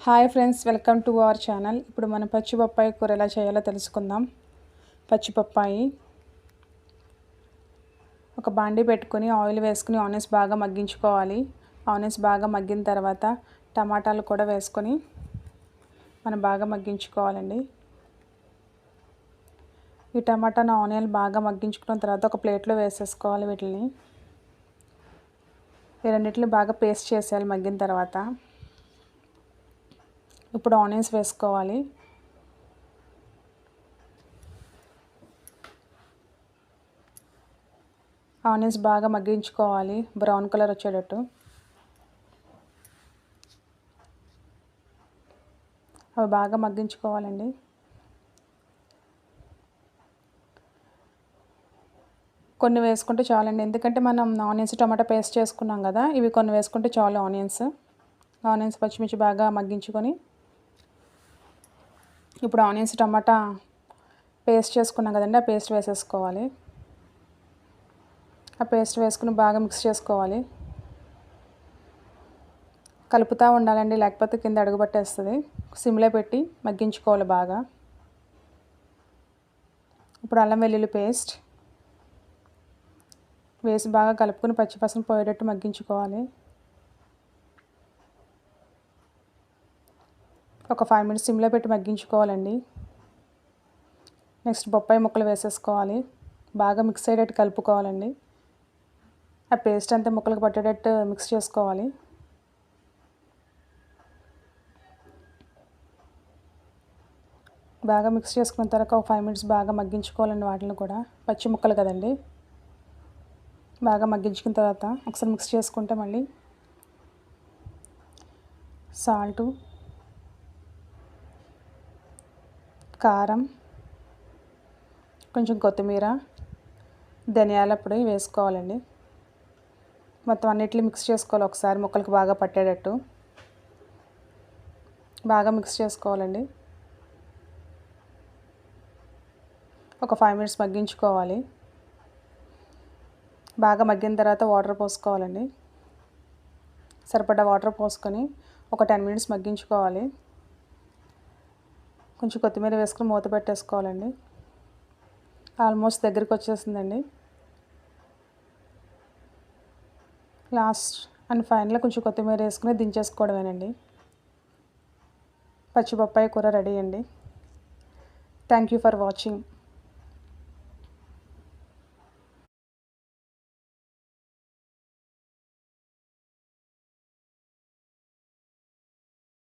Hi friends, welcome to our channel. ఇప్పుడు మనం పచ్చి బొప్పాయి కూర ఎలా చేయాలో తెలుసుకుందాం. పచ్చి బొప్పాయి ఒక బాండీ పెట్టుకొని ఆయిల్ వేసుకుని ఆనియన్స్ బాగా మగ్గించుకోవాలి. ఆనియన్స్ బాగా మగ్గిన తర్వాత టమాటాలు కూడా వేసుకొని మనం బాగా మగ్గించుకోవాలండి. ఈ టమాటాను ఆనియన్ బాగా మగ్గించుకున్న తర్వాత ఒక ప్లేట్లో వేసేసుకోవాలి. వీటిని ఈ రెండింటిని బాగా పేస్ట్ చేసేయాలి మగ్గిన తర్వాత. ఇప్పుడు ఆనియన్స్ వేసుకోవాలి. ఆనియన్స్ బాగా మగ్గించుకోవాలి, బ్రౌన్ కలర్ వచ్చేటట్టు. అవి బాగా మగ్గించుకోవాలండి. కొన్ని వేసుకుంటే చాలండి, ఎందుకంటే మనం ఆనియన్స్ టమాటా పేస్ట్ చేసుకున్నాం కదా. ఇవి కొన్ని వేసుకుంటే చాలు. ఆనియన్స్ పచ్చిమిర్చి బాగా మగ్గించుకొని ఇప్పుడు ఆనియన్స్ టమాటా పేస్ట్ చేసుకున్నాం కదండి, ఆ పేస్ట్ వేసేసుకోవాలి. ఆ పేస్ట్ వేసుకుని బాగా మిక్స్ చేసుకోవాలి. కలుపుతూ ఉండాలండి, లేకపోతే కింద అడుగుపట్టేస్తుంది. సిమ్లో పెట్టి మగ్గించుకోవాలి బాగా. ఇప్పుడు అల్లం వెల్లుల్లి పేస్ట్ వేసి బాగా కలుపుకొని పచ్చిపసన పోయేటట్టు మగ్గించుకోవాలి. ఒక 5 minutes సిమ్లో పెట్టి మగ్గించుకోవాలండి. నెక్స్ట్ బొప్పాయి ముక్కలు వేసేసుకోవాలి. బాగా మిక్స్ అయ్యేటట్టు కలుపుకోవాలండి. ఆ పేస్ట్ అంతా ముక్కలకు పట్టేటట్టు మిక్స్ చేసుకోవాలి. బాగా మిక్స్ చేసుకున్న తర్వాత ఒక 5 minutes బాగా మగ్గించుకోవాలండి. వాటిని కూడా పచ్చి ముక్కలు కదండి, బాగా మగ్గించుకున్న తర్వాత ఒకసారి మిక్స్ చేసుకుంటే మళ్ళీ సాల్టు, కారం, కొంచెం కొత్తిమీర, ధనియాల పొడి వేసుకోవాలండి. మొత్తం అన్నిటిని మిక్స్ చేసుకోవాలి. ఒకసారి ముక్కలకు బాగా పట్టేటట్టు బాగా మిక్స్ చేసుకోవాలండి. ఒక 5 minutes మగ్గించుకోవాలి. బాగా మగ్గిన తర్వాత వాటర్ పోసుకోవాలండి. సరిపడా వాటర్ పోసుకొని ఒక 10 minutes మగ్గించుకోవాలి. కొంచెం కొత్తిమీర వేసుకొని మూత పెట్టేసుకోవాలండి. ఆల్మోస్ట్ దగ్గరికి వచ్చేసిందండి. లాస్ట్ అండ్ ఫైనల్గా కొంచెం కొత్తిమీర వేసుకుని దించేసుకోవడమేనండి. పచ్చి బొప్పాయి కూర రెడీ అండి. Thank you for watching.